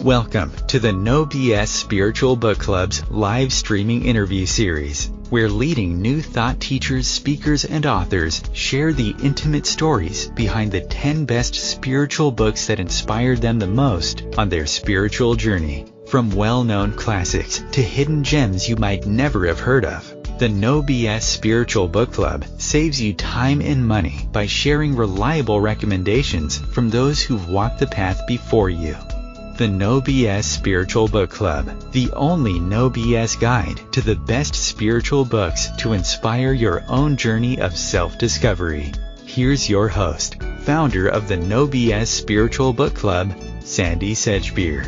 Welcome to the No BS Spiritual Book Club's live streaming interview series, where leading new thought teachers, speakers, and authors share the intimate stories behind the 10 best spiritual books that inspired them the most on their spiritual journey. From well-known classics to hidden gems you might never have heard of, the No BS Spiritual Book Club saves you time and money by sharing reliable recommendations from those who've walked the path before you. The No BS Spiritual Book Club, the only No BS guide to the best spiritual books to inspire your own journey of self-discovery. Here's your host, founder of the No BS Spiritual Book Club, Sandie Sedgbeer.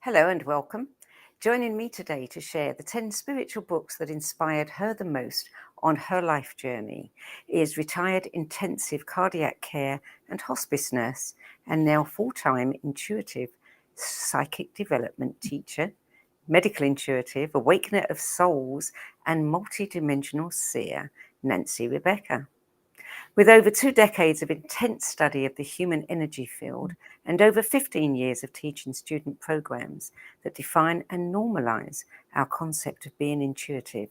Hello and welcome. Joining me today to share the 10 spiritual books that inspired her the most on her life journey is retired intensive cardiac care and hospice nurse and now full-time intuitive psychic development teacher, medical intuitive, awakener of souls, and multidimensional seer, Nanc Rebecca. With over 2 decades of intense study of the human energy field and over 15 years of teaching student programs that define and normalize our concept of being intuitive,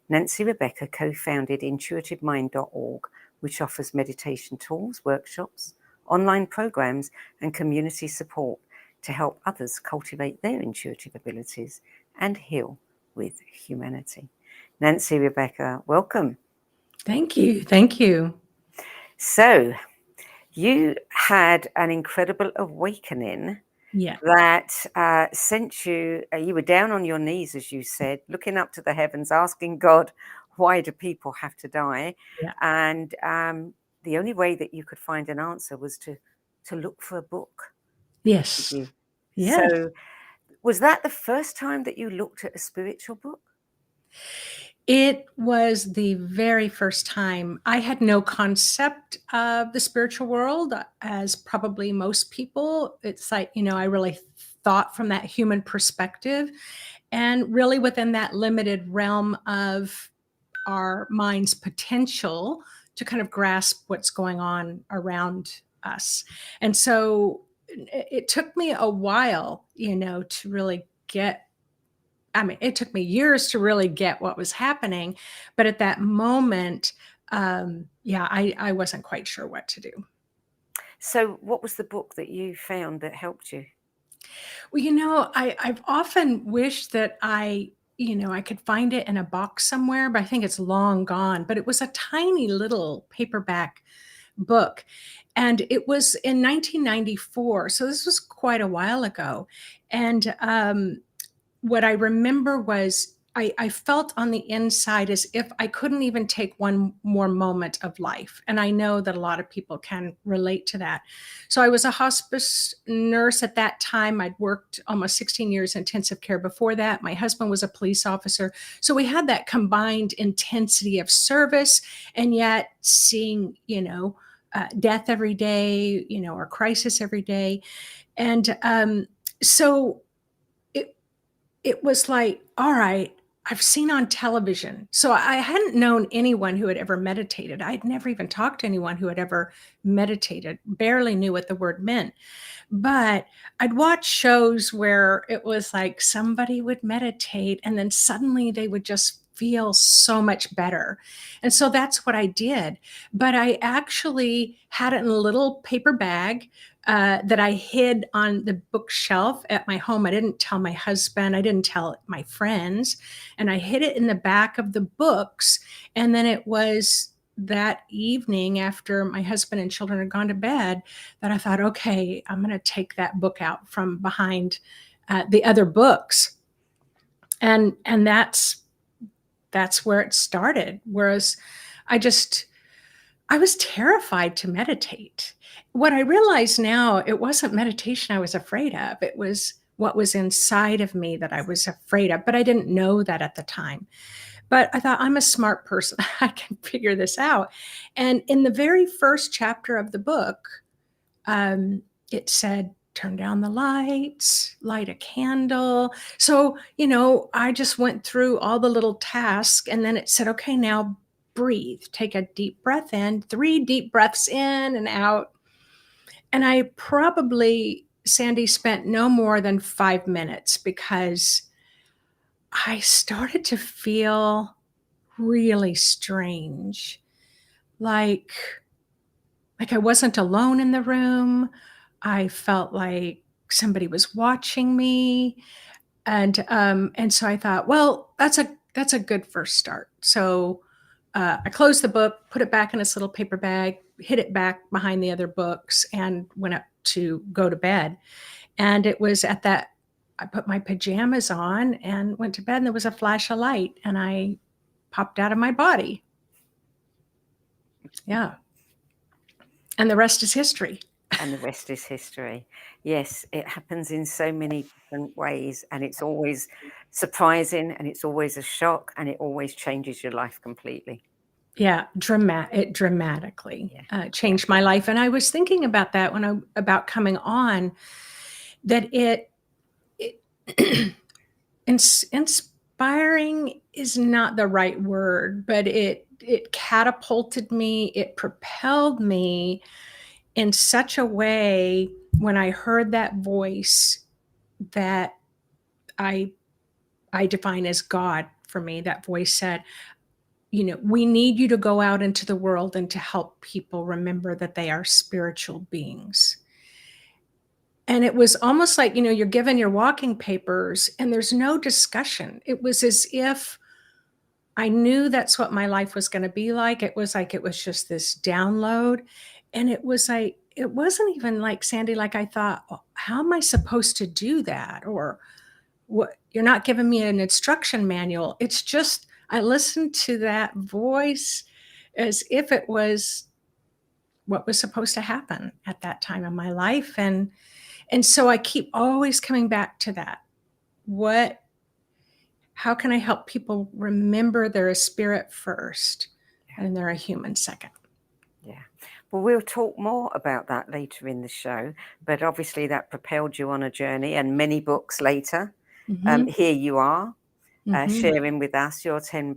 Nanc Rebecca co-founded intuitivemind.org, which offers meditation tools, workshops, online programs, and community support to help others cultivate their intuitive abilities and heal with humanity. Nanc Rebecca, welcome. Thank you. Thank you. So, you had an incredible awakening that sent you, you were down on your knees, as you said, looking up to the heavens, asking God, why do people have to die? Yeah. And the only way that you could find an answer was to look for a book. Yes. Yes. So, was that the first time that you looked at a spiritual book? It was the very first time. I had no concept of the spiritual world, as probably most people. It's like, I really thought from that human perspective and really within that limited realm of our mind's potential to kind of grasp what's going on around us. And so it took me a while, to really get. It took me years to really get what was happening, but at that moment, I wasn't quite sure what to do. So what was the book that you found that helped you? Well, I've often wished that I could find it in a box somewhere, but I think it's long gone. But it was a tiny little paperback book, and it was in 1994. So this was quite a while ago. And what I remember was I felt on the inside as if I couldn't even take one more moment of life. And I know that a lot of people can relate to that. So I was a hospice nurse at that time. I'd worked almost 16 years in intensive care before that. My husband was a police officer. So we had that combined intensity of service and yet seeing, death every day, or crisis every day. And so it was like, all right, I've seen on television. So I hadn't known anyone who had ever meditated. I'd never even talked to anyone who had ever meditated, barely knew what the word meant. But I'd watch shows where it was like somebody would meditate and then suddenly they would just feel so much better. And so that's what I did. But I actually had it in a little paper bag that I hid on the bookshelf at my home. I didn't tell my husband. I didn't tell my friends. And I hid it in the back of the books. And then it was that evening after my husband and children had gone to bed that I thought, okay, I'm going to take that book out from behind the other books. And that's where it started. Whereas I was terrified to meditate. What I realize now, it wasn't meditation I was afraid of. It was what was inside of me that I was afraid of, but I didn't know that at the time. But I thought, I'm a smart person. I can figure this out. And in the very first chapter of the book, it said, turn down the lights, light a candle. So, I just went through all the little tasks and then it said, okay, now breathe, take a deep breath in, 3 deep breaths in and out. And I probably Sandie, spent no more than 5 minutes because I started to feel really strange. Like I wasn't alone in the room. I felt like somebody was watching me. And so I thought, well, that's a good first start. So I closed the book, put it back in its little paper bag, hid it back behind the other books, and went up to go to bed. And it was at that I put my pajamas on and went to bed, and there was a flash of light, and I popped out of my body. Yeah. And the rest is history. And the rest is history. Yes, it happens in so many different ways, and it's always surprising, and it's always a shock, and it always changes your life completely. Yeah, it dramatically changed Yeah. my life. And I was thinking about that about coming on, that it inspiring is not the right word, but it catapulted me, it propelled me in such a way when I heard that voice that I define as God for me. That voice said, we need you to go out into the world and to help people remember that they are spiritual beings. And it was almost like, you're given your walking papers and there's no discussion. It was as if I knew that's what my life was going to be like. It was just this download. And it wasn't even like, Sandie, like I thought, oh, how am I supposed to do that? Or what? You're not giving me an instruction manual. It's just, I listened to that voice as if it was what was supposed to happen at that time in my life. And so I keep always coming back to that. How can I help people remember they're a spirit first and they're a human second? Yeah. Well, we'll talk more about that later in the show, but obviously that propelled you on a journey, and many books later. Here you are, sharing with us your 10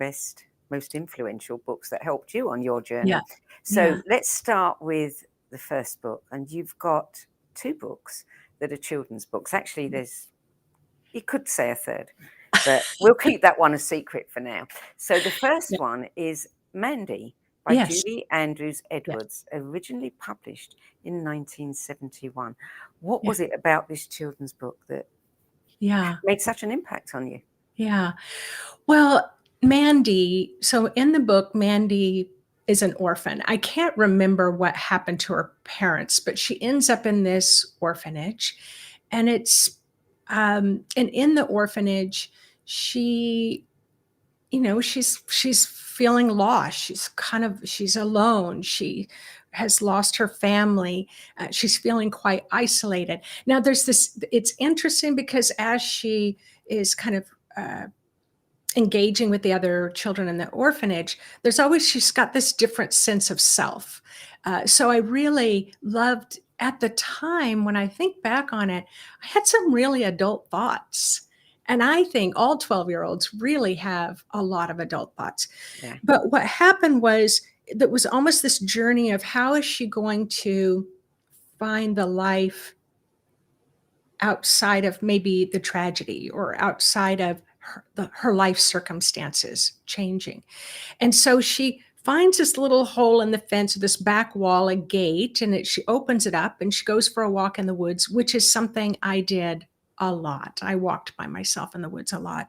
most influential books that helped you on your journey. Yeah. So let's start with the first book. And you've got 2 books that are children's books. Actually, you could say a third, but we'll keep that one a secret for now. So the first one is Mandy by Julie Andrews Edwards, originally published in 1971. What was it about this children's book that made such an impact on you? Yeah. Well, Mandy, so in the book, Mandy is an orphan. I can't remember what happened to her parents, but she ends up in this orphanage. And and in the orphanage, she's feeling lost. She's alone. She has lost her family. She's feeling quite isolated. Now it's interesting because as she is kind of engaging with the other children in the orphanage, she's got this different sense of self. So I really loved, at the time, when I think back on it, I had some really adult thoughts. And I think all 12-year-olds really have a lot of adult thoughts. Yeah. But what happened was, that was almost this journey of how is she going to find the life outside of maybe the tragedy, or outside of her life circumstances changing. And so she finds this little hole in the fence, this back wall, a gate, and she opens it up and she goes for a walk in the woods, which is something I did a lot. I walked by myself in the woods a lot.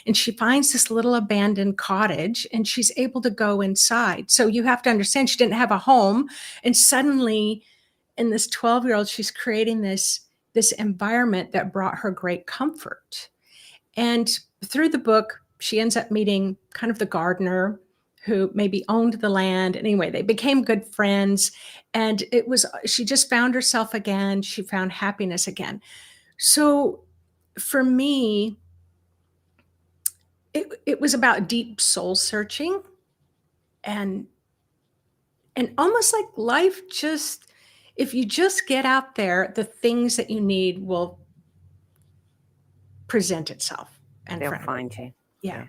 And she finds this little abandoned cottage and she's able to go inside. So you have to understand, she didn't have a home. And suddenly, in this 12-year-old, she's creating this environment that brought her great comfort. And through the book, she ends up meeting kind of the gardener who maybe owned the land. Anyway, they became good friends. And she just found herself again. She found happiness again. So for me, it was about deep soul searching, and almost like life, just, if you just get out there, the things that you need will present itself. And they'll find you. Yeah.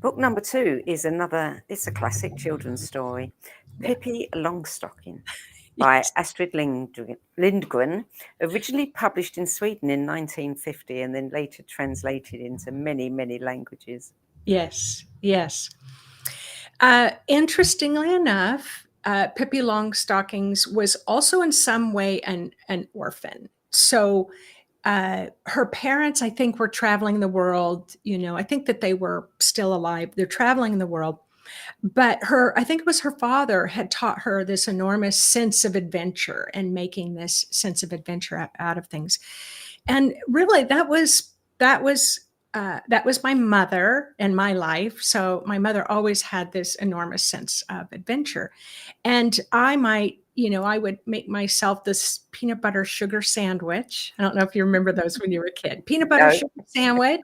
Book number 2 is it's a classic children's story, Pippi Longstocking. by Yes. Astrid Lindgren, originally published in Sweden in 1950 and then later translated into many, many languages. Yes. Yes. Interestingly enough, Pippi Longstockings was also in some way an orphan. So her parents, I think, were traveling the world. I think that they were still alive. They're traveling the world. But I think it was her father had taught her this enormous sense of adventure and making this sense of adventure out of things. And really, that was my mother in my life. So my mother always had this enormous sense of adventure. And I would make myself this peanut butter sugar sandwich. I don't know if you remember those when you were a kid. Peanut butter No. sugar sandwich.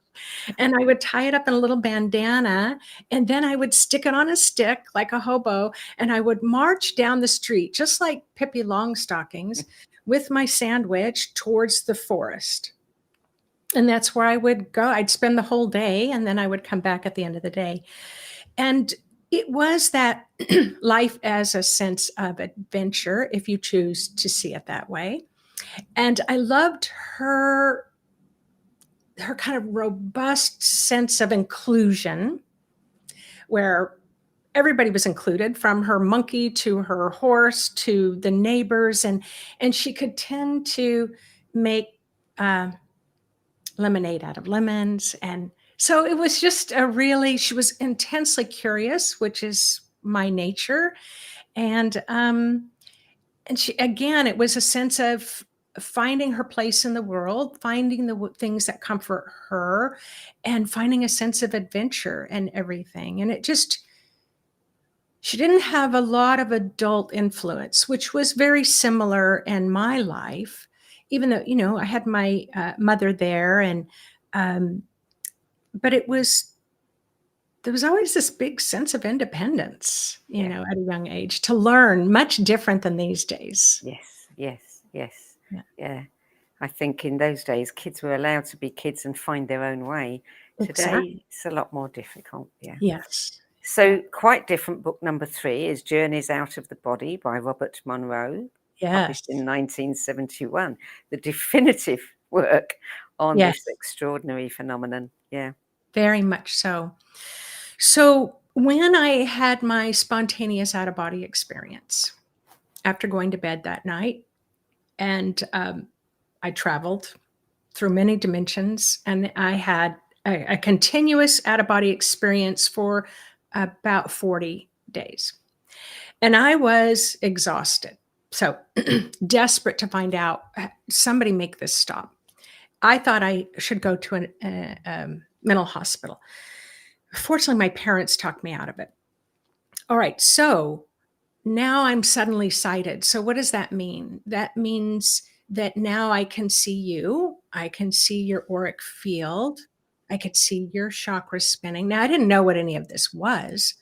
And I would tie it up in a little bandana, and then I would stick it on a stick like a hobo, and I would march down the street, just like Pippi Longstockings, with my sandwich towards the forest. And that's where I would go. I'd spend the whole day, and then I would come back at the end of the day. And it was that life as a sense of adventure, if you choose to see it that way. And I loved her kind of robust sense of inclusion, where everybody was included, from her monkey to her horse to the neighbors, and she could tend to make lemonade out of lemons. And so it was just she was intensely curious, which is my nature. And she, again, it was a sense of finding her place in the world, finding the things that comfort her, and finding a sense of adventure and everything. And she didn't have a lot of adult influence, which was very similar in my life, even though, I had my mother there. But there was always this big sense of independence, Yeah. at a young age, to learn, much different than these days. Yes. Yeah. Yeah. I think in those days, kids were allowed to be kids and find their own way. Today, Exactly. it's a lot more difficult. Yeah. Yes. So, quite different. Book number 3 is Journeys Out of the Body by Robert Monroe, published in Yes. 1971. The definitive work on this Yes. extraordinary phenomenon. Yeah. Very much so. So when I had my spontaneous out of body experience after going to bed that night, and I traveled through many dimensions, and I had a continuous out of body experience for about 40 days. And I was exhausted. So desperate to find out, somebody make this stop. I thought I should go to a mental hospital. Fortunately, my parents talked me out of it. All right, so now I'm suddenly sighted. So what does that mean? That means that now I can see you. I can see your auric field. I could see your chakras spinning. Now, I didn't know what any of this was.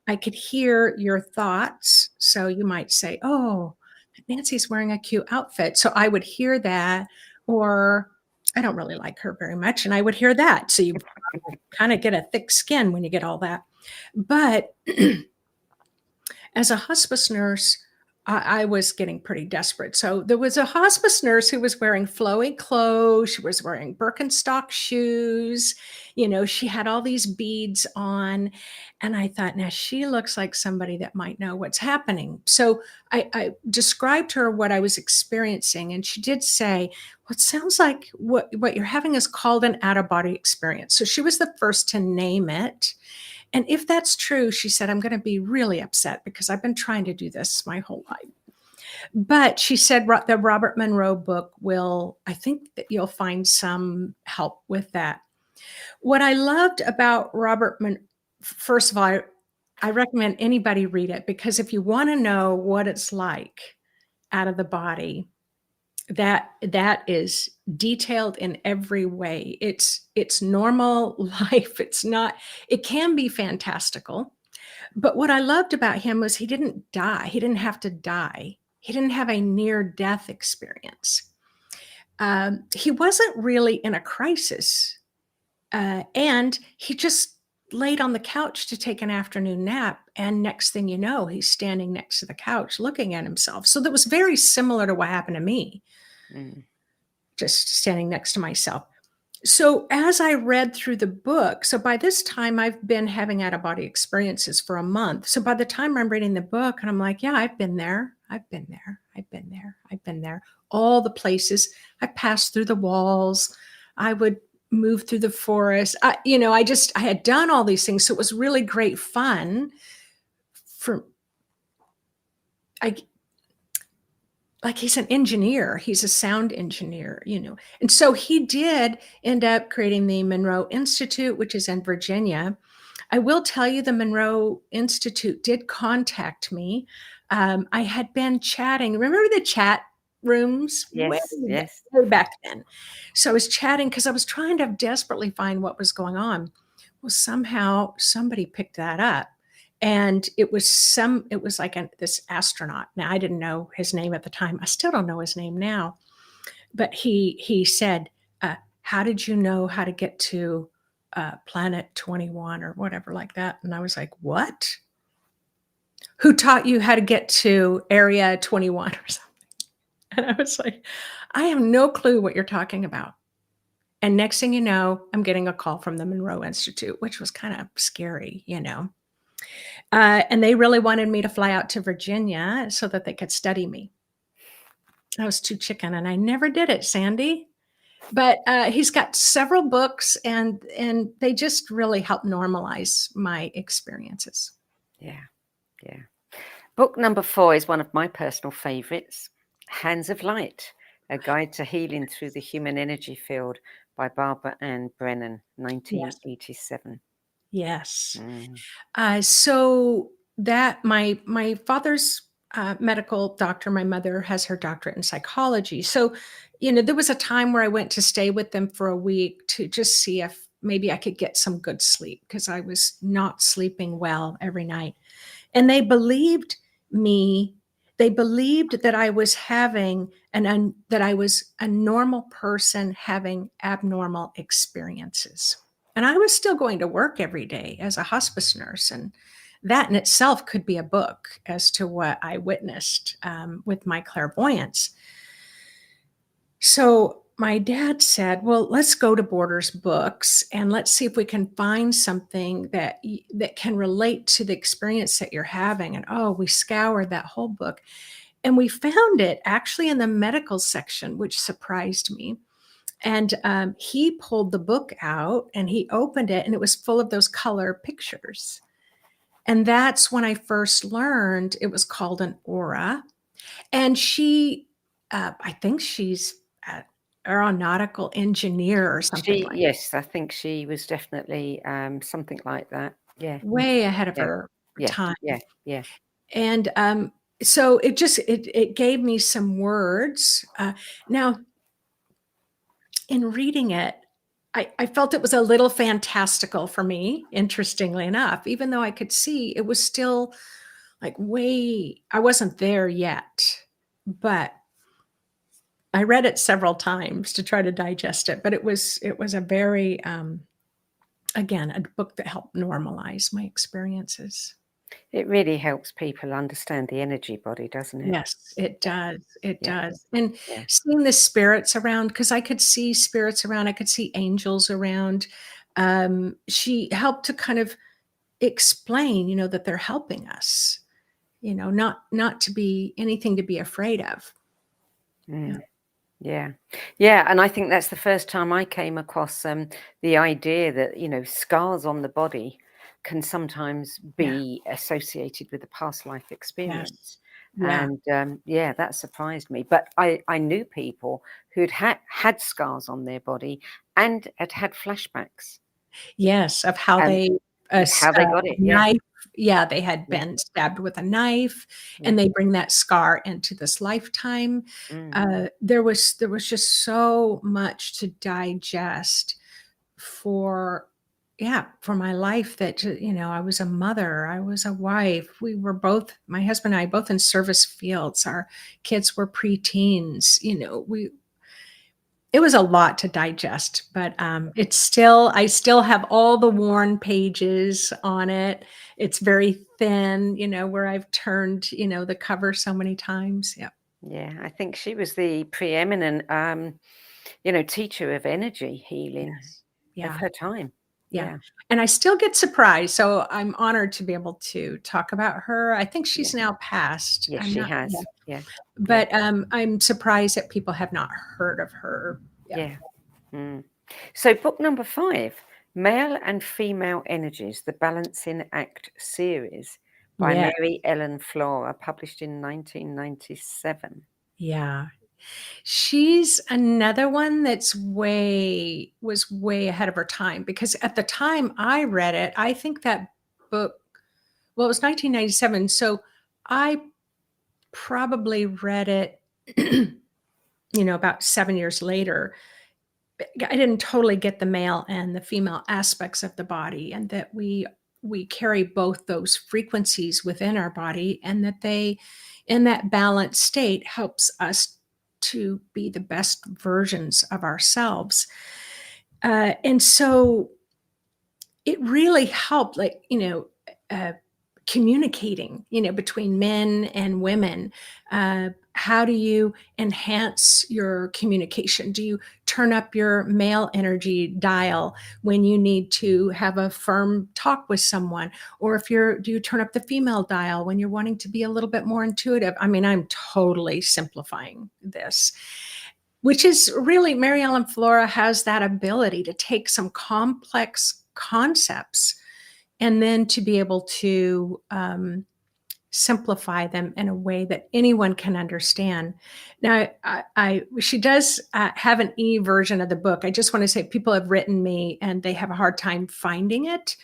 I could hear your thoughts. So you might say, oh, Nancy's wearing a cute outfit. So I would hear that, or I don't really like her very much. And I would hear that. So you kind of get a thick skin when you get all that. But as a hospice nurse, I was getting pretty desperate. So there was a hospice nurse who was wearing flowy clothes. She was wearing Birkenstock shoes. She had all these beads on. And I thought, now she looks like somebody that might know what's happening. So I described to her what I was experiencing. And she did say, well, it sounds like what you're having is called an out-of-body experience. So she was the first to name it. And if that's true, she said, I'm going to be really upset because I've been trying to do this my whole life. But she said the Robert Monroe book I think that you'll find some help with that. What I loved about first of all, I recommend anybody read it, because if you want to know what it's like out of the body, that is detailed in every way. It's normal life. It can be fantastical. But what I loved about him was he didn't die. He didn't have to die. He didn't have a near-death experience. He wasn't really in a crisis. And he just laid on the couch to take an afternoon nap, and next thing you know, he's standing next to the couch looking at himself. So that was very similar to what happened to me, just standing next to myself. So as I read through the book, so by this time I've been having out-of-body experiences for a month. So by the time I'm reading the book, and I'm like, yeah, I've been there. I've been there. I've been there. I've been there. All the places. I passed through the walls. I would move through the forest. I had done all these things. So it was really great fun for, like he's an engineer, he's a sound engineer, And so he did end up creating the Monroe Institute, which is in Virginia. I will tell you, the Monroe Institute did contact me. I had been chatting. Remember the chat rooms? Yes. Way back then. So I was chatting because I was trying to desperately find what was going on. Well, somehow somebody picked that up. And it was like this astronaut. Now, I didn't know his name at the time. I still don't know his name now. But he said, how did you know how to get to Planet 21 or whatever like that? And I was like, what? Who taught you how to get to Area 21 or something? And I was like, I have no clue what you're talking about. And next thing you know, I'm getting a call from the Monroe Institute, which was kind of scary, And they really wanted me to fly out to Virginia so that they could study me. I was too chicken, and I never did it, Sandie. But he's got several books, and they just really help normalize my experiences. Yeah. Book number 4 is one of my personal favorites, Hands of Light, A Guide to Healing Through the Human Energy Field by Barbara Ann Brennan, 1987. Yes. So that my father's medical doctor, my mother has her doctorate in psychology. So, there was a time where I went to stay with them for a week to just see if maybe I could get some good sleep, because I was not sleeping well every night. And they believed me. They believed that I was that I was a normal person having abnormal experiences. And I was still going to work every day as a hospice nurse. And that in itself could be a book as to what I witnessed with my clairvoyance. So my dad said, well, let's go to Borders Books and let's see if we can find something that can relate to the experience that you're having. And we scoured that whole book. And we found it actually in the medical section, which surprised me. And he pulled the book out and he opened it, and it was full of those color pictures. And that's when I first learned it was called an aura. And she, I think she's an aeronautical engineer or something. Yes, I think she was definitely something like that. Yeah. Way ahead of her time. Yeah. And so it gave me some words. Now, in reading it, I felt it was a little fantastical for me, interestingly enough, even though I could see it was still like I wasn't there yet, but I read it several times to try to digest it. But it was a very, again, a book that helped normalize my experiences. It really helps people understand the energy body, doesn't it? Yes, it does. It does. And seeing the spirits around, because I could see spirits around, I could see angels around. She helped to kind of explain, that they're helping us, not to be anything to be afraid of. Yeah. And I think that's the first time I came across the idea that, scars on the body can sometimes be associated with a past life experience. Yes. And that surprised me. But I knew people who'd had scars on their body and had flashbacks. Yes, of how they got it. Knife. Yeah, they had been stabbed with a knife, and they bring that scar into this lifetime. There was just so much to digest for my life, that I was a mother, I was a wife, we were both, my husband and I, both in service fields. Our kids were preteens. it was a lot to digest, but I still have all the worn pages on it. It's very thin, where I've turned, the cover so many times. Yeah. Yeah, I think she was the preeminent, teacher of energy healing Yes. of Yeah. her time. Yeah. Yeah, And I still get surprised. So I'm honored to be able to talk about her. I think yeah. she's now passed. Yes, I'm she not, yeah. has. Yeah, yeah, But I'm surprised that people have not heard of her. Yeah. yeah. Mm. So book number 5, Male and Female Energies, the Balancing Act series by Yeah. Mary Ellen Flora, published in 1997. Yeah. She's another one was way ahead of her time, because at the time I read it, I think that book, well, it was 1997. So I probably read it, about 7 years later. I didn't totally get the male and the female aspects of the body, and that we carry both those frequencies within our body, and that they, in that balanced state, helps us to be the best versions of ourselves. And so it really helped, like, uh, communicating, between men and women. How do you enhance your communication? Do you turn up your male energy dial when you need to have a firm talk with someone? Or do you turn up the female dial when you're wanting to be a little bit more intuitive? I mean, I'm totally simplifying this, which is really, Mary Ellen Flora has that ability to take some complex concepts and then to be able to simplify them in a way that anyone can understand. Now, she does have an e-version of the book. I just want to say, people have written me and they have a hard time finding it.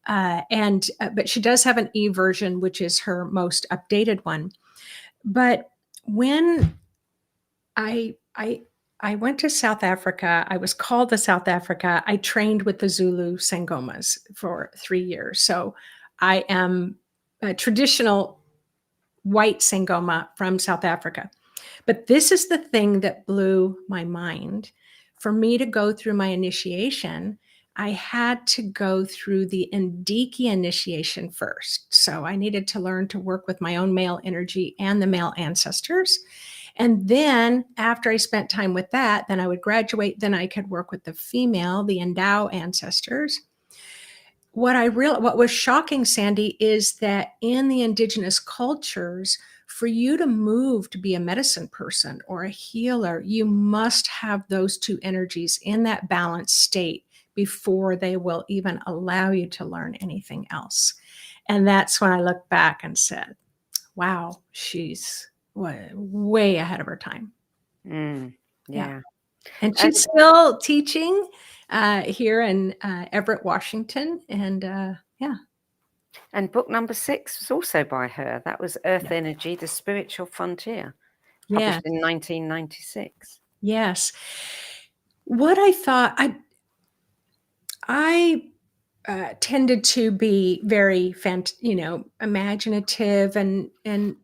But she does have an e-version, which is her most updated one. But when I went to South Africa. I was called to South Africa. I trained with the Zulu Sangomas for 3 years. So I am a traditional white Sangoma from South Africa. But this is the thing that blew my mind. For me to go through my initiation, I had to go through the Ndiki initiation first. So I needed to learn to work with my own male energy and the male ancestors. And then after I spent time with that, then I would graduate, then I could work with the female, the Endau ancestors. What was shocking, Sandie, is that in the indigenous cultures, for you to move to be a medicine person or a healer, you must have those two energies in that balanced state before they will even allow you to learn anything else. And that's when I looked back and said, wow, she's way ahead of her time. Yeah. Yeah. And she's still teaching here in Everett, Washington. And yeah. And book number 6 was also by her. That was Earth Energy, The Spiritual Frontier, published in 1996. Yes. What I thought, I tended to be very, imaginative and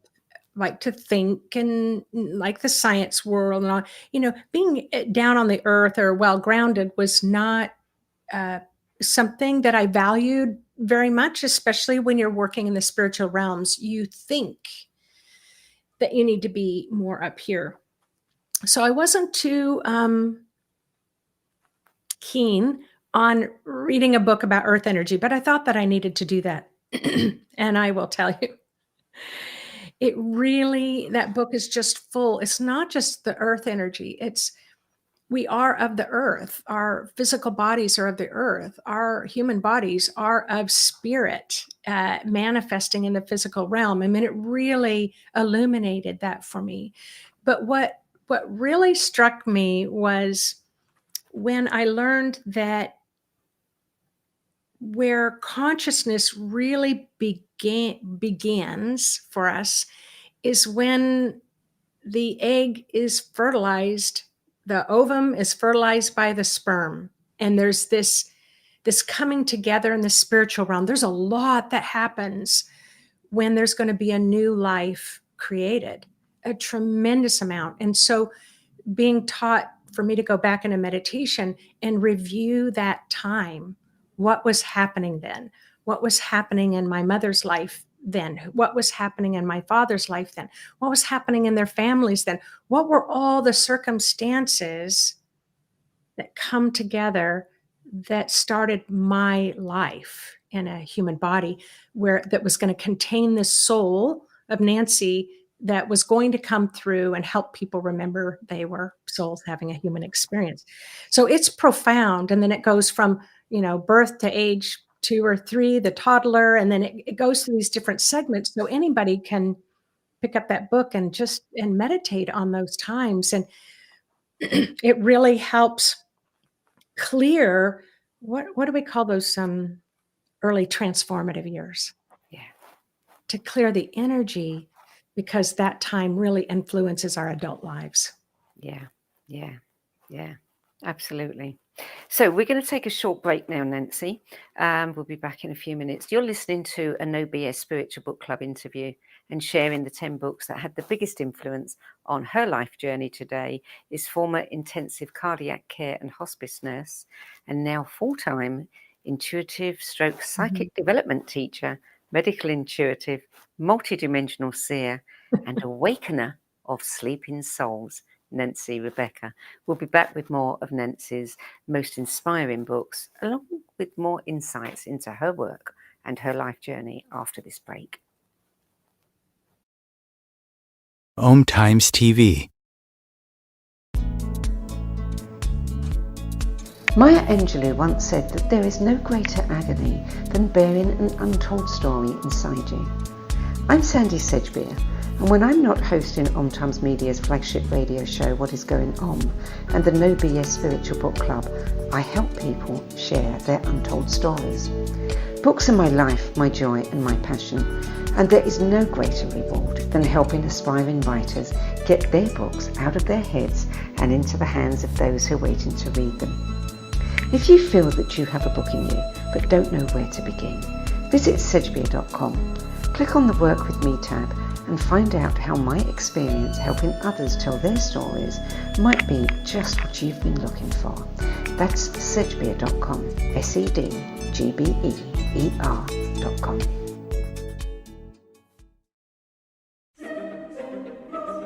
like to think and like the science world and all, being down on the earth or well grounded was not something that I valued very much, especially when you're working in the spiritual realms. You think that you need to be more up here. So I wasn't too keen on reading a book about earth energy, but I thought that I needed to do that. And I will tell you, that book is just full. It's not just the earth energy. We are of the earth. Our physical bodies are of the earth. Our human bodies are of spirit, manifesting in the physical realm. I mean, it really illuminated that for me. But what really struck me was when I learned that where consciousness really begins for us is when the egg is fertilized, the ovum is fertilized by the sperm, and there's this coming together in the spiritual realm. There's a lot that happens when there's going to be a new life created, a tremendous amount. And so being taught for me to go back in a meditation and review that time. What was happening then? What was happening in my mother's life then? What was happening in my father's life then? What was happening in their families then? What were all the circumstances that come together that started my life in a human body, where that was going to contain this soul of Nancy that was going to come through and help people remember they were souls having a human experience. So it's profound. And then it goes from, birth to age 2 or 3, the toddler, and then it goes through these different segments. So anybody can pick up that book and meditate on those times. And it really helps clear what do we call those early transformative years? Yeah. To clear the energy, because that time really influences our adult lives. Yeah. Absolutely. So we're going to take a short break now, Nancy. We'll be back in a few minutes. You're listening to a No BS Spiritual Book Club interview, and sharing the 10 books that had the biggest influence on her life journey today is former intensive cardiac care and hospice nurse, and now full-time intuitive stroke psychic development teacher, medical intuitive, multidimensional seer, and awakener of sleeping souls, Nancy Rebecca. We'll be back with more of Nancy's most inspiring books, along with more insights into her work and her life journey after this break. Om Times TV. Maya Angelou once said that there is no greater agony than bearing an untold story inside you. I'm Sandie Sedgbeer, and when I'm not hosting Om Times Media's flagship radio show What Is Going On and the No BS Spiritual Book Club, I help people share their untold stories. Books are my life, my joy and my passion, and there is no greater reward than helping aspiring writers get their books out of their heads and into the hands of those who are waiting to read them. If you feel that you have a book in you but don't know where to begin, visit sedgbeer.com. Click on the Work With Me tab and find out how my experience helping others tell their stories might be just what you've been looking for. That's sedgbeer.com, SEDGBEER.com.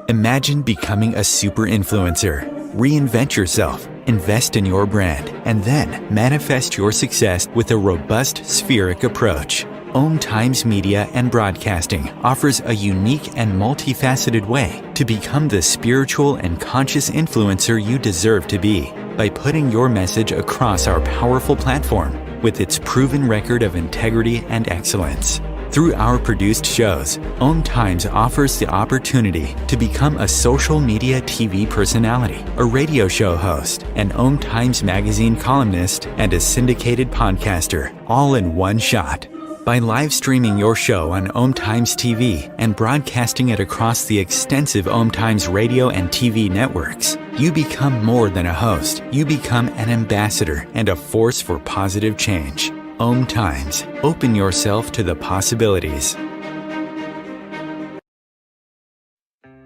Imagine becoming a super influencer. Reinvent yourself, invest in your brand, and then manifest your success with a robust spheric approach. Om Times Media and Broadcasting offers a unique and multifaceted way to become the spiritual and conscious influencer you deserve to be by putting your message across our powerful platform with its proven record of integrity and excellence. Through our produced shows, Om Times offers the opportunity to become a social media TV personality, a radio show host, an Om Times magazine columnist, and a syndicated podcaster, all in one shot. By live streaming your show on Om Times TV and broadcasting it across the extensive Om Times radio and TV networks, you become more than a host. You become an ambassador and a force for positive change. Om Times. Open yourself to the possibilities.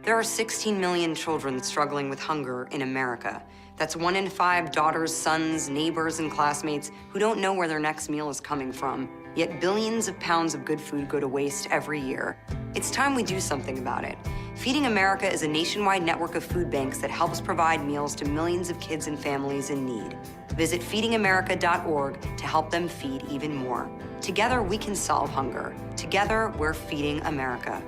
There are 16 million children struggling with hunger in America. That's 1 in 5 daughters, sons, neighbors, and classmates who don't know where their next meal is coming from. Yet billions of pounds of good food go to waste every year. It's time we do something about it. Feeding America is a nationwide network of food banks that helps provide meals to millions of kids and families in need. Visit feedingamerica.org to help them feed even more. Together, we can solve hunger. Together, we're feeding America.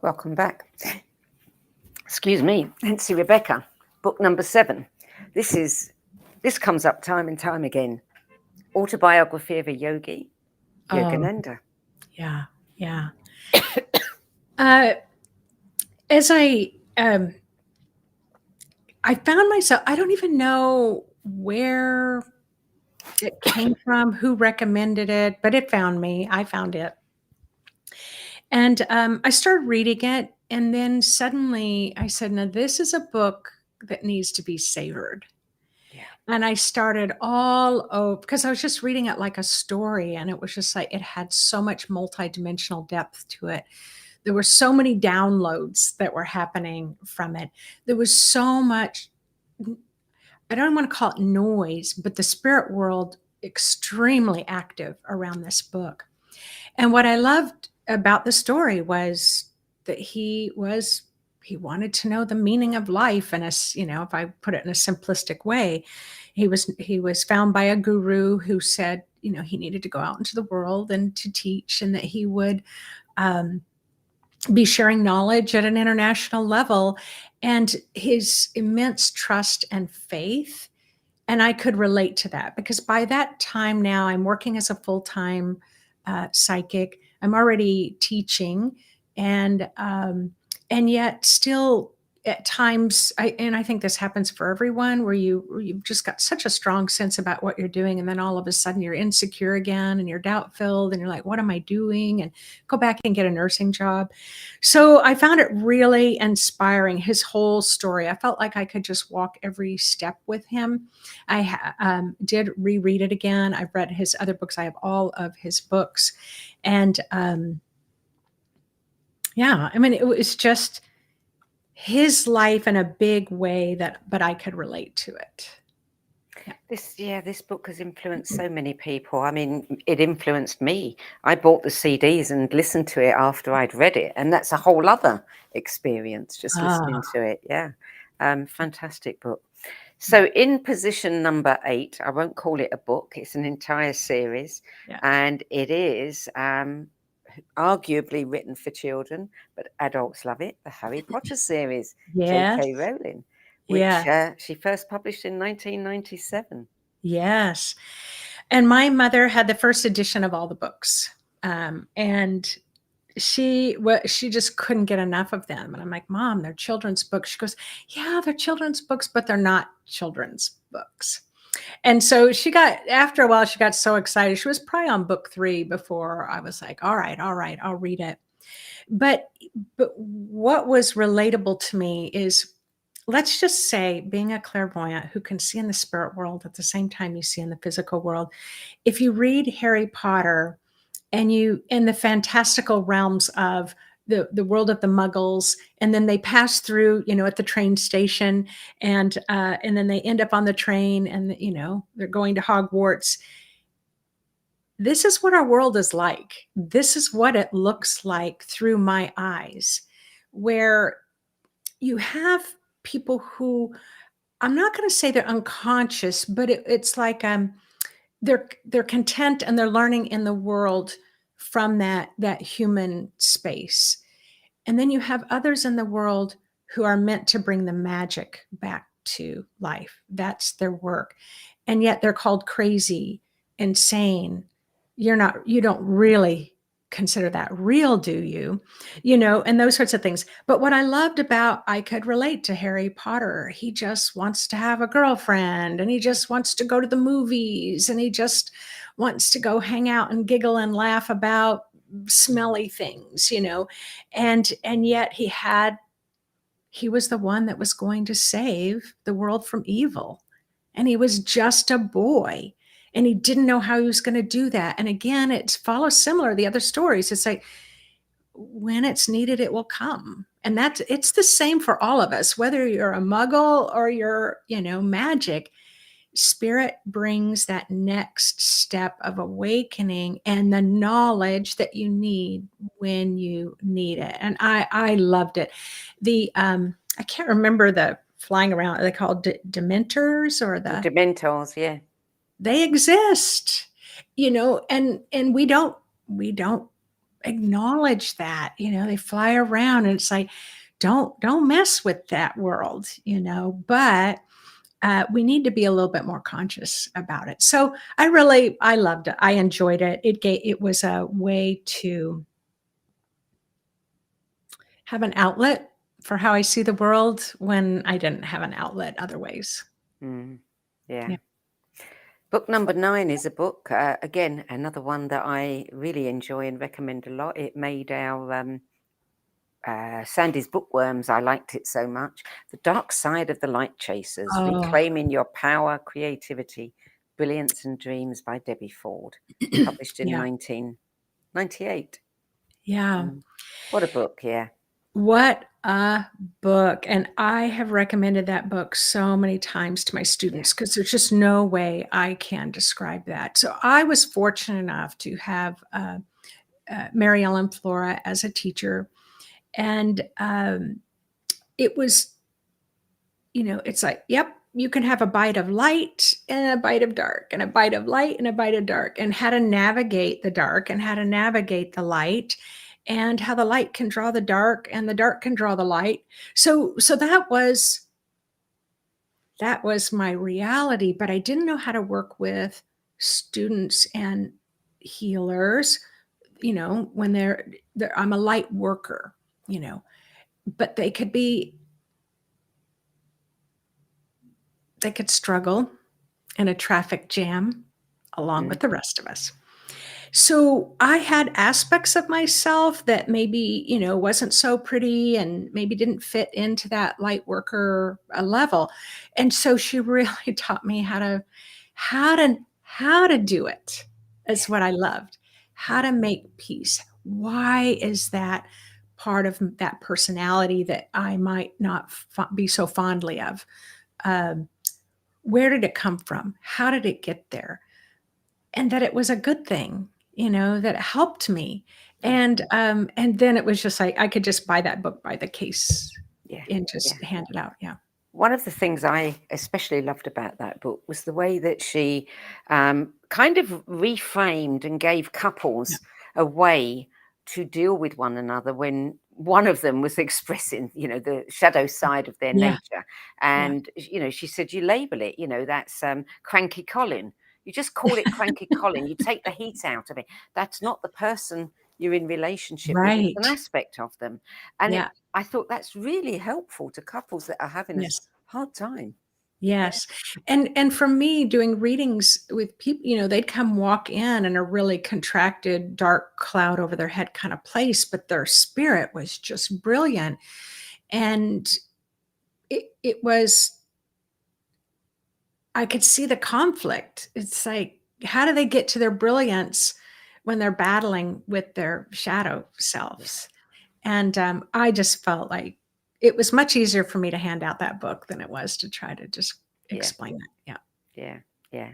Welcome back. Excuse me, Nancy Rebecca, book number 7. This comes up time and time again. Autobiography of a Yogi, Yogananda. Yeah. As I found myself, I don't even know where it came from, who recommended it, but it found me. I found it. And I started reading it, and then suddenly I said, now this is a book that needs to be savored. Yeah. And I started all over, because I was just reading it like a story, and it was just like, it had so much multidimensional depth to it There were so many downloads that were happening from it. There was so much, I don't want to call it noise, but the spirit world extremely active around this book. And what I loved about the story was that he wanted to know the meaning of life. And as you know, if I put it in a simplistic way, he was found by a guru who said, you know, he needed to go out into the world and to teach, and that he would be sharing knowledge at an international level. And his immense trust and faith. And I could relate to that because by that time now I'm working as a full-time psychic. I'm already teaching, and yet still at times, I think this happens for everyone, where you've just got such a strong sense about what you're doing, and then all of a sudden you're insecure again, and you're doubt-filled, and you're like, what am I doing? And go back and get a nursing job. So I found it really inspiring, his whole story. I felt like I could just walk every step with him. I did reread it again. I've read his other books. I have all of his books. And yeah, I mean, it was just his life in a big way but I could relate to it. This book has influenced so many people. I mean, it influenced me. I bought the CDs and listened to it after I'd read it, and that's a whole other experience, just listening to it. Yeah. Fantastic book. So in position number 8, I won't call it a book, it's an entire series, and it is arguably written for children, but adults love it, the Harry Potter series, J.K. Rowling, which she first published in 1997. Yes. And my mother had the first edition of all the books. And she just couldn't get enough of them. And I'm like, Mom, they're children's books. She goes, yeah, they're children's books, but they're not children's books. And so after a while, she got so excited. She was probably on book 3 before I was like, all right, I'll read it. But what was relatable to me is, let's just say, being a clairvoyant who can see in the spirit world at the same time you see in the physical world, if you read Harry Potter and you in the fantastical realms of the world of the Muggles, and then they pass through, you know, at the train station, and then they end up on the train, and you know, they're going to Hogwarts. This is what our world is like. This is what it looks like through my eyes, where you have people who, I'm not going to say they're unconscious, but it's like they're content and they're learning in the world from that human space. And then you have others in the world who are meant to bring the magic back to life. That's their work. And yet they're called crazy, insane. You don't really consider that real, do you? You know, and those sorts of things. But what I loved about, I could relate to Harry Potter. He just wants to have a girlfriend, and he just wants to go to the movies, and he just wants to go hang out and giggle and laugh about smelly things, you know. And yet he was the one that was going to save the world from evil. And he was just a boy. And he didn't know how he was going to do that. And again, it follows similar to the other stories. It's like, when it's needed, it will come. And it's the same for all of us, whether you're a muggle or you're, you know, magic. Spirit brings that next step of awakening and the knowledge that you need when you need it. And I loved it. I can't remember the flying around. Are they called Dementors or the Dementors? Yeah. They exist, you know, and we don't acknowledge that, you know. They fly around, and it's like, don't mess with that world, you know. But we need to be a little bit more conscious about it. So I loved it. I enjoyed it. It was a way to have an outlet for how I see the world when I didn't have an outlet other ways. Yeah. Book number 9 is a book, again, another one that I really enjoy and recommend a lot. It made our Sandie's Bookworms. I liked it so much. The Dark Side of the Light Chasers, Reclaiming Your Power, Creativity, Brilliance and Dreams by Debbie Ford, published in 1998. Yeah. What a book. Yeah. What a book. And I have recommended that book so many times to my students because there's just no way I can describe that. So I was fortunate enough to have Mary Ellen Flora as a teacher. And it was, it's like, yep, you can have a bite of light and a bite of dark, and a bite of light and a bite of dark, and how to navigate the dark and how to navigate the light, and how the light can draw the dark and the dark can draw the light. So that was my reality, but I didn't know how to work with students and healers, when I'm a light worker, but they could struggle in a traffic jam along with the rest of us. So I had aspects of myself that maybe, wasn't so pretty and maybe didn't fit into that light worker level. And so she really taught me how to do it. Is what I loved. How to make peace. Why is that part of that personality that I might not be so fondly of? Where did it come from? How did it get there? And that it was a good thing, that it helped me. And then it was just like, I could just buy that book by the case and just hand it out. Yeah. One of the things I especially loved about that book was the way that she kind of reframed and gave couples a way to deal with one another when one of them was expressing, the shadow side of their nature. And, she said, you label it, that's cranky Colin. You just call it cranky Colin. You take the heat out of it. That's not the person you're in relationship with. It's an aspect of them. And I thought that's really helpful to couples that are having a hard time. Yes. And for me, doing readings with people, they'd come walk in a really contracted, dark cloud over their head kind of place, but their spirit was just brilliant. And it was, I could see the conflict. It's like, how do they get to their brilliance when they're battling with their shadow selves? And I just felt like it was much easier for me to hand out that book than it was to try to just explain it. Yeah.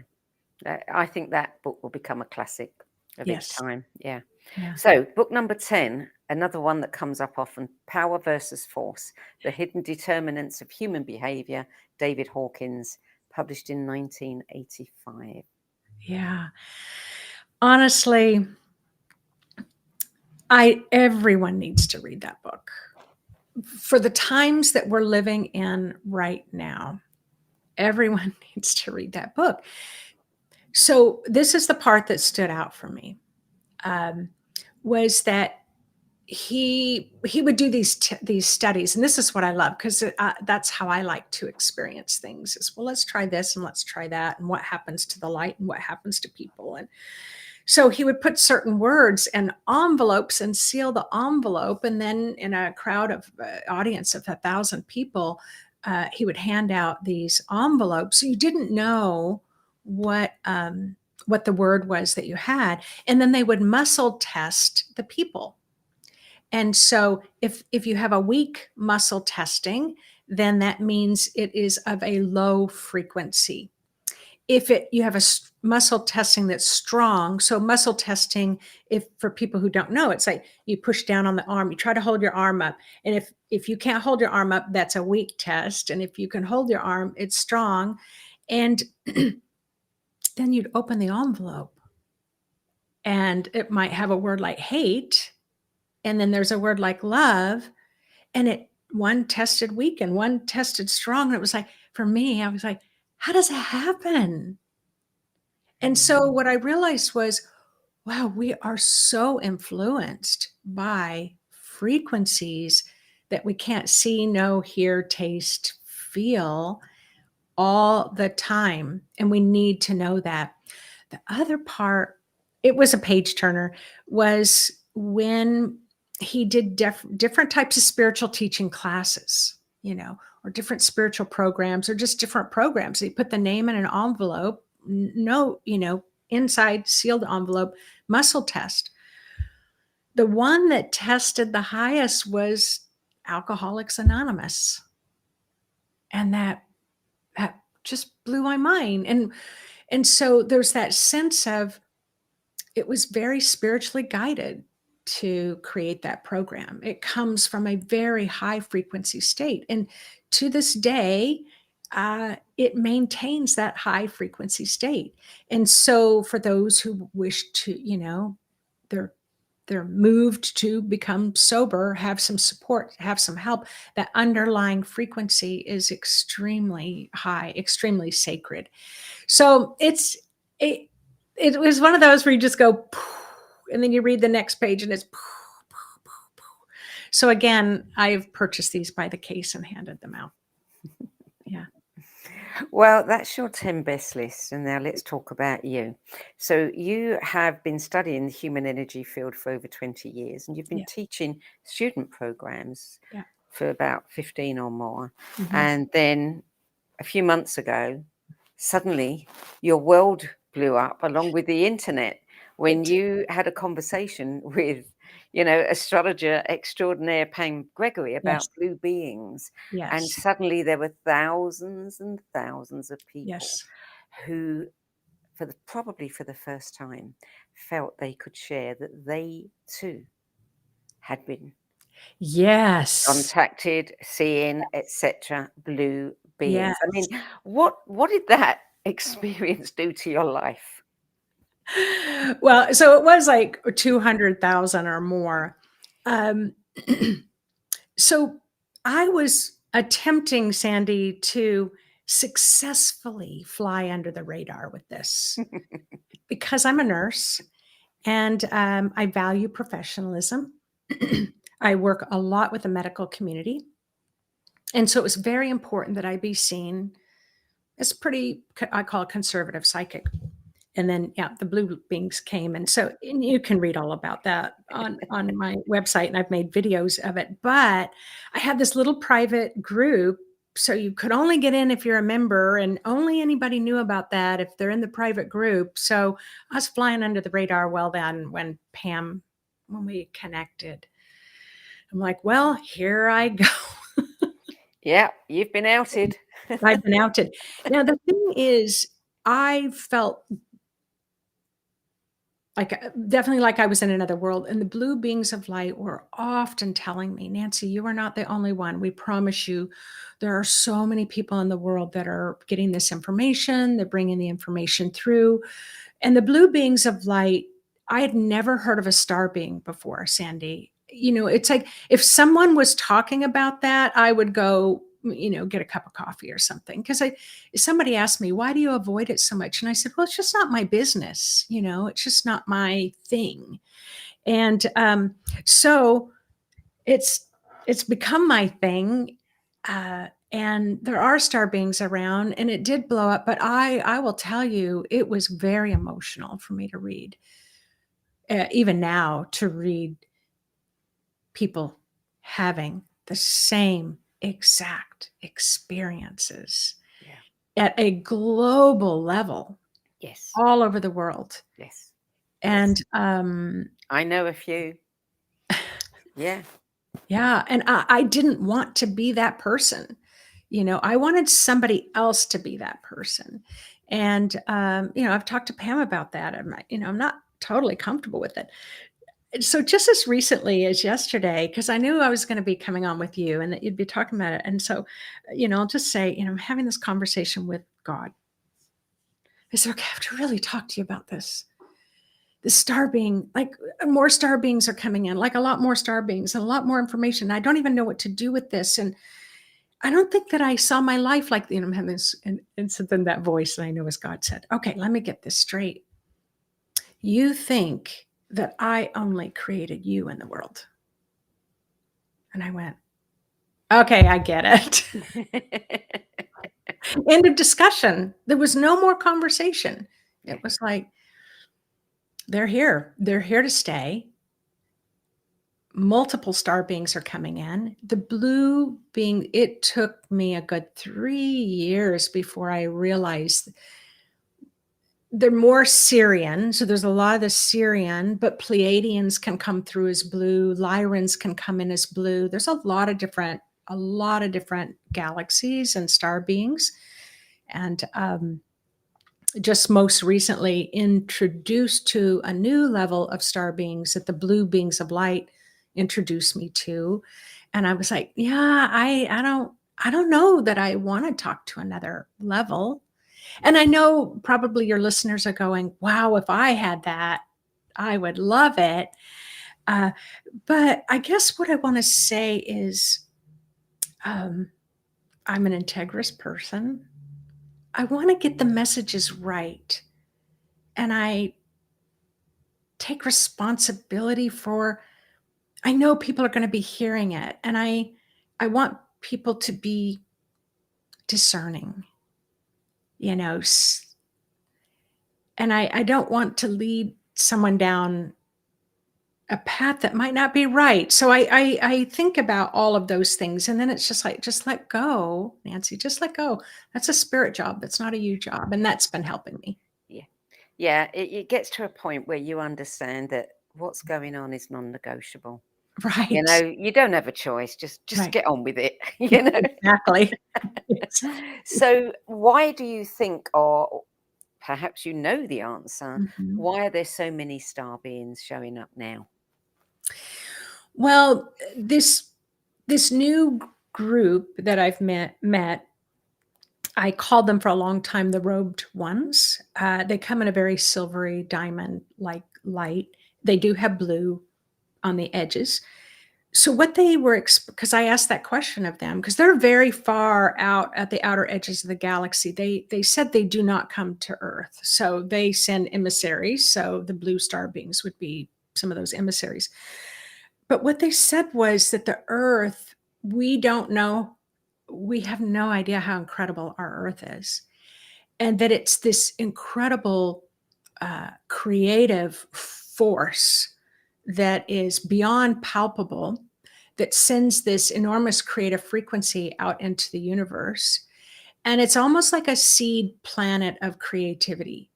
I think that book will become a classic of its time. Yeah. Yeah. So book number 10, another one that comes up often, Power versus Force, The Hidden Determinants of Human Behavior, David Hawkins, published in 1985. Yeah. Honestly, everyone needs to read that book. For the times that we're living in right now, everyone needs to read that book. So this is the part that stood out for me, was that he would do these studies, and this is what I love, because that's how I like to experience things. Is, well, let's try this and let's try that, and what happens to the light and what happens to people. And so he would put certain words in envelopes and seal the envelope, and then in a crowd of audience of 1,000 people, he would hand out these envelopes. So you didn't know what the word was that you had, and then they would muscle test the people. And so if you have a weak muscle testing, then that means it is of a low frequency. If you have a muscle testing that's strong, so muscle testing, for people who don't know, it's like you push down on the arm, you try to hold your arm up. And if you can't hold your arm up, that's a weak test. And if you can hold your arm, it's strong. And then you'd open the envelope and it might have a word like hate. And then there's a word like love, and one tested weak and one tested strong. And it was like, for me, I was like, how does that happen? And so what I realized was, wow, we are so influenced by frequencies that we can't see, know, hear, taste, feel all the time. And we need to know that. The other part, it was a page turner, was when he did different types of spiritual teaching classes, or different spiritual programs, or just different programs. He put the name in an envelope, inside sealed envelope, muscle test. the one that tested the highest was Alcoholics Anonymous. And that just blew my mind. And so there's that sense of, it was very spiritually guided to create that program. It comes from a very high frequency state. And to this day, it maintains that high frequency state. And so for those who wish to, they're moved to become sober, have some support, have some help, that underlying frequency is extremely high, extremely sacred. So it was one of those where you just go, poof, and then you read the next page and it's poof, poof, poof, poof. So again, I've purchased these by the case and handed them out. Yeah. Well, that's your 10 best list. And now let's talk about you. So you have been studying the human energy field for over 20 years, and you've been teaching student programs for about 15 or more. Mhm. And then a few months ago, suddenly your world blew up along with the internet when you had a conversation with, astrologer extraordinaire Pam Gregory about blue beings. Yes. And suddenly there were thousands and thousands of people who, probably for the first time, felt they could share that they too had been contacted, seeing, etc., blue beings. Yes. I mean, what did that experience do to your life? Well, so it was like 200,000 or more. So I was attempting, Sandie, to successfully fly under the radar with this because I'm a nurse and I value professionalism. I work a lot with the medical community. And so it was very important that I be seen as I call it conservative psychic. And then, the blue beings came. And you can read all about that on my website, and I've made videos of it. But I had this little private group. So you could only get in if you're a member, and only anybody knew about that if they're in the private group. So I was flying under the radar. Well, then when we connected, I'm like, well, here I go. Yeah, you've been outed. I've been outed. Now, the thing is, I felt definitely like I was in another world. And the blue beings of light were often telling me, Nancy, you are not the only one. We promise you, there are so many people in the world that are getting this information. They're bringing the information through. And the blue beings of light, I had never heard of a star being before, Sandie. It's like if someone was talking about that, I would go, get a cup of coffee or something. Because somebody asked me, why do you avoid it so much? And I said, well, it's just not my business. It's just not my thing. And so it's become my thing. And there are star beings around, and it did blow up. But I will tell you, it was very emotional for me to read. Even now, to read people having the same exact experiences at a global level. Yes. All over the world. Yes. And I know a few. Yeah. Yeah. And I didn't want to be that person. I wanted somebody else to be that person. And I've talked to Pam about that. I'm not totally comfortable with it. So just as recently as yesterday, because I knew I was going to be coming on with you and that you'd be talking about it. And so, I'll just say, I'm having this conversation with God. I said, okay, I have to really talk to you about this. The star being, like more star beings are coming in, like a lot more star beings and a lot more information. I don't even know what to do with this. And I don't think that I saw my life like, I'm having this, and so then that voice that I know is God said, okay, let me get this straight. You think that I only created you in the world. And I went, okay, I get it. End of discussion. There was no more conversation. It was like, they're here. They're here to stay. Multiple star beings are coming in. The blue being, it took me a good 3 years before I realized they're more Syrian. So there's a lot of the Syrian, but Pleiadians can come through as blue. Lyrans can come in as blue. There's a lot of different galaxies and star beings. And just most recently introduced to a new level of star beings that the blue beings of light introduced me to. And I was like, yeah, I don't know that I want to talk to another level. And I know probably your listeners are going, wow, if I had that, I would love it. But I guess what I want to say is I'm an integrous person. I want to get the messages right. And I take responsibility for, I know people are going to be hearing it. And I want people to be discerning, you know, and I don't want to lead someone down a path that might not be right. So I think about all of those things. And then it's just like, just let go, Nancy, just let go. That's a spirit job. That's not a you job. And that's been helping me. Yeah. Yeah. It gets to a point where you understand that what's going on is non-negotiable. Right. You know, you don't have a choice. Just Right. get on with it. You know. Exactly. So why do you think, or perhaps you know the answer, Mhm. why are there so many star beings showing up now? Well, this new group that I've met, I called them for a long time the robed ones. They come in a very silvery diamond like light. They do have blue on the edges. So what they were, because I asked that question of them, because they're very far out at the outer edges of the galaxy. They said they do not come to Earth. So they send emissaries. So the blue star beings would be some of those emissaries. But what they said was that the Earth, we don't know, we have no idea how incredible our Earth is. And that it's this incredible creative force that is beyond palpable, that sends this enormous creative frequency out into the universe. And it's almost like a seed planet of creativity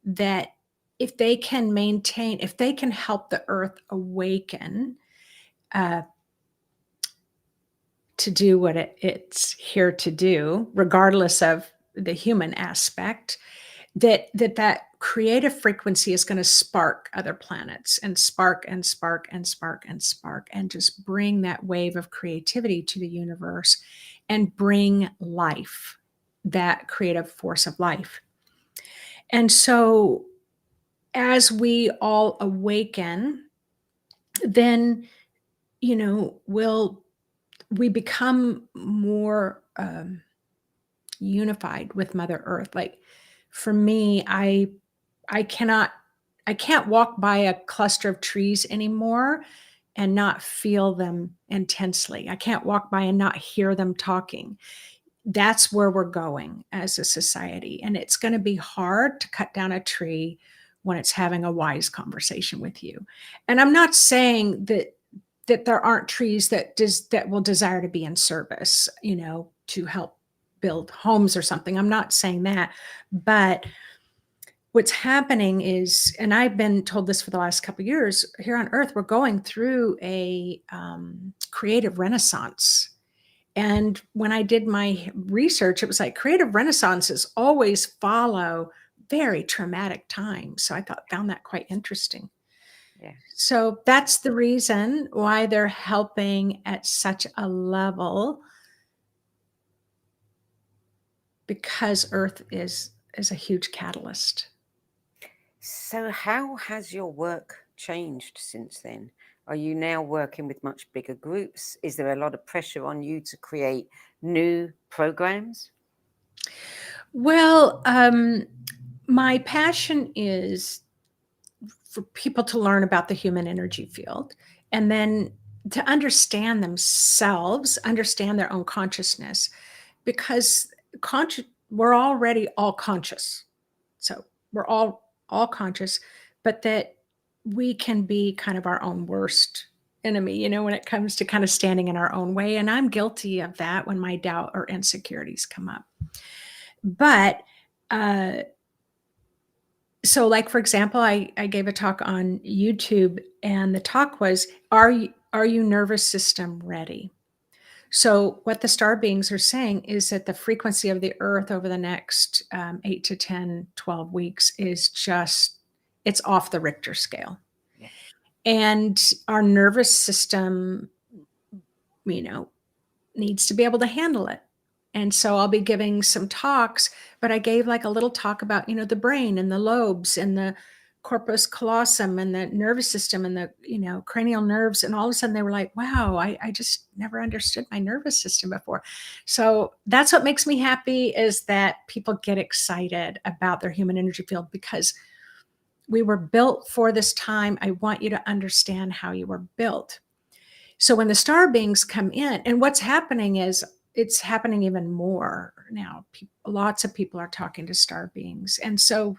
that if they can maintain, if they can help the earth awaken to do what it's here to do, regardless of the human aspect, that creative frequency is going to spark other planets and spark and spark and spark and spark and just bring that wave of creativity to the universe and bring life, that creative force of life. And so as we all awaken, then, you know, we become more unified with Mother Earth. Like for me, I can't walk by a cluster of trees anymore and not feel them intensely. I can't walk by and not hear them talking. That's where we're going as a society. And it's going to be hard to cut down a tree when it's having a wise conversation with you. And I'm not saying that there aren't trees that will desire to be in service, you know, to help build homes or something. I'm not saying that, but what's happening is, and I've been told this for the last couple of years, here on Earth, we're going through a creative renaissance. And when I did my research, it was like creative renaissances always follow very traumatic times. So I found that quite interesting. Yeah. So that's the reason why they're helping at such a level, because Earth is a huge catalyst. So how has your work changed since then? Are you now working with much bigger groups? Is there a lot of pressure on you to create new programs? Well, my passion is for people to learn about the human energy field and then to understand themselves, understand their own consciousness, because we're already all conscious. So we're all conscious, but that we can be kind of our own worst enemy, you know, when it comes to kind of standing in our own way. And I'm guilty of that when my doubt or insecurities come up. But So, like, for example, I gave a talk on YouTube, and the talk was, are you nervous system ready? So, what the star beings are saying is that the frequency of the Earth over the next 8 to 10, 12 weeks is just, it's off the Richter scale. Yeah. And our nervous system, you know, needs to be able to handle it. And so I'll be giving some talks, but I gave like a little talk about, the brain and the lobes and the corpus callosum and the nervous system and the, cranial nerves. And all of a sudden they were like, wow, I just never understood my nervous system before. So that's what makes me happy, is that people get excited about their human energy field, because we were built for this time. I want you to understand how you were built. So when the star beings come in, and what's happening is, it's happening even more now. Lots of people are talking to star beings. And so,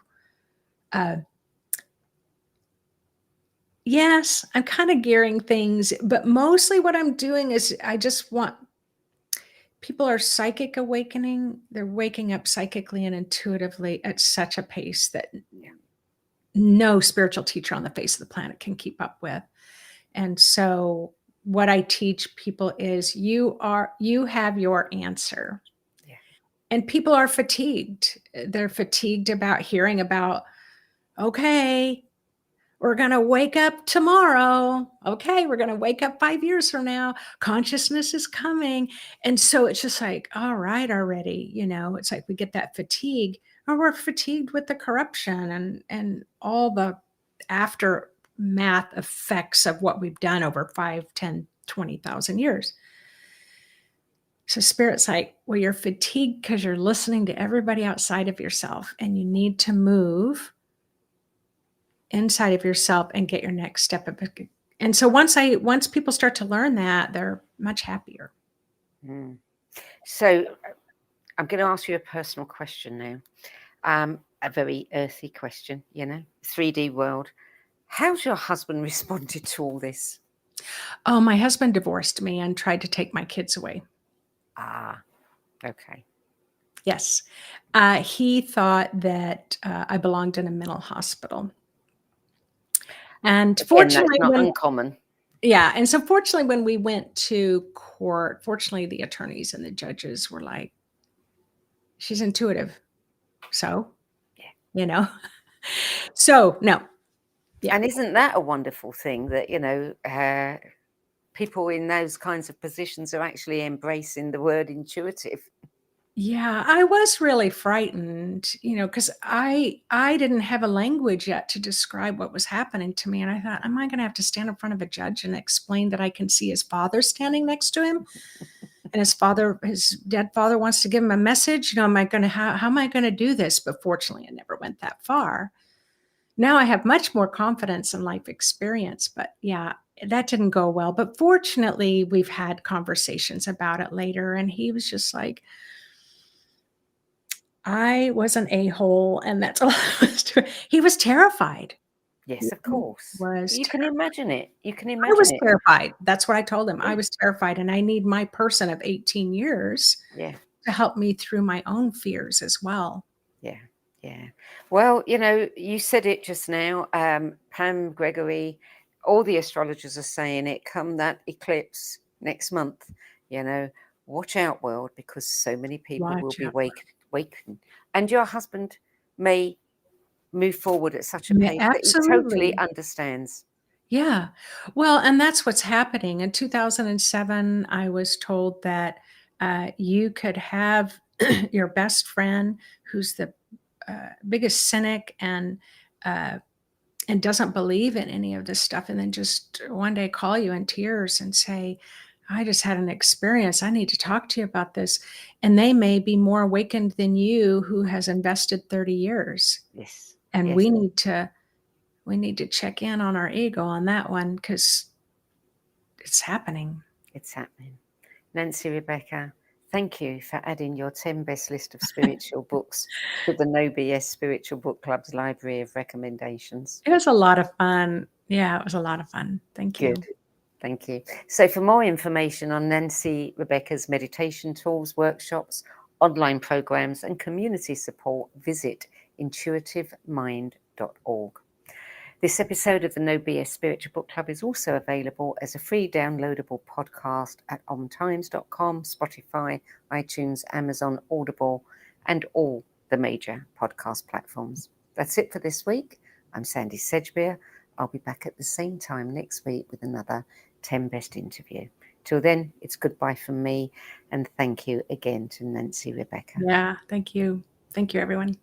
yes, I'm kind of gearing things, but mostly what I'm doing is I just want, people are psychic awakening. They're waking up psychically and intuitively at such a pace that no spiritual teacher on the face of the planet can keep up with. And so what I teach people is, you have your answer. Yeah. And people are fatigued. They're fatigued about hearing about, okay, we're going to wake up tomorrow. Okay, we're going to wake up 5 years from now. Consciousness is coming. And so it's just like, all right, already, it's like we get that fatigue, or we're fatigued with the corruption and all the aftermath effects of what we've done over 5, 10, 20,000 years. So Spirit's like, well, you're fatigued because you're listening to everybody outside of yourself, and you need to move inside of yourself and get your next step. And so once people start to learn that, they're much happier. So I'm going to ask you a personal question now. A very earthy question, 3D world. How's your husband responded to all this? Oh, my husband divorced me and tried to take my kids away. Ah, okay. Yes. He thought that I belonged in a mental hospital. And fortunately, that's not uncommon. Yeah. And so fortunately, when we went to court, fortunately, the attorneys and the judges were like, she's intuitive. So, so no. Yeah. And isn't that a wonderful thing that, people in those kinds of positions are actually embracing the word intuitive? Yeah, I was really frightened, because I didn't have a language yet to describe what was happening to me. And I thought, am I going to have to stand in front of a judge and explain that I can see his father standing next to him? And his dead father wants to give him a message. How am I going to do this? But fortunately, I never went that far. Now I have much more confidence in life experience, but yeah, that didn't go well. But fortunately, we've had conversations about it later. And he was just like, I was an a-hole, and that's all I was doing. He was terrified. Yes, of course. You can imagine it. I was terrified. That's what I told him. I was terrified, and I need my person of 18 years to help me through my own fears as well. Yeah, yeah. Well, you said it just now. Pam Gregory, all the astrologers are saying it. Come that eclipse next month, watch out, world, because so many people will be wakened. And your husband may move forward at such a pace that he totally understands. Yeah. Well, and that's what's happening. In 2007, I was told that you could have your best friend, who's the biggest cynic and doesn't believe in any of this stuff, and then just one day call you in tears and say, I just had an experience. I need to talk to you about this. And they may be more awakened than you, who has invested 30 years. Yes. And we need to check in on our ego on that one, because it's happening. It's happening. Nancy Rebecca, thank you for adding your 10 best list of spiritual books to the No BS Spiritual Book Club's library of recommendations. It was a lot of fun. Yeah, it was a lot of fun. Thank you. Good. Thank you. So for more information on Nancy Rebecca's meditation tools, workshops, online programs, and community support, visit intuitivemind.com. nanc.org. This episode of the No BS Spiritual Book Club is also available as a free downloadable podcast at omtimes.com, Spotify, iTunes, Amazon, Audible, and all the major podcast platforms. That's it for this week. I'm Sandie Sedgbeer. I'll be back at the same time next week with another 10 Best interview. Till then, it's goodbye from me, and thank you again to Nancy Rebecca. Yeah, thank you. Thank you, everyone.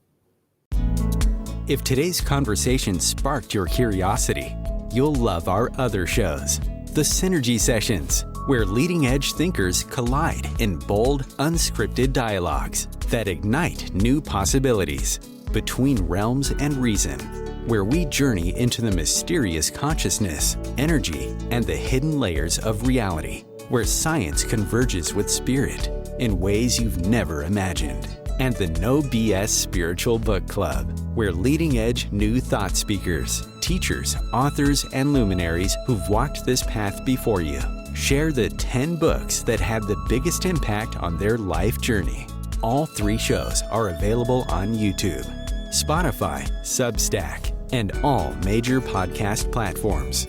If today's conversation sparked your curiosity, you'll love our other shows. The Synergy Sessions, where leading-edge thinkers collide in bold, unscripted dialogues that ignite new possibilities between realms and reason, where we journey into the mysterious consciousness, energy, and the hidden layers of reality, where science converges with spirit in ways you've never imagined. And the No BS Spiritual Book Club, where leading-edge new thought speakers, teachers, authors, and luminaries who've walked this path before you share the 10 books that had the biggest impact on their life journey. All 3 shows are available on YouTube, Spotify, Substack, and all major podcast platforms.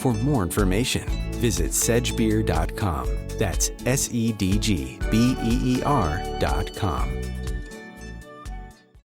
For more information, visit sedgbeer.com. That's SEDGBEER.com.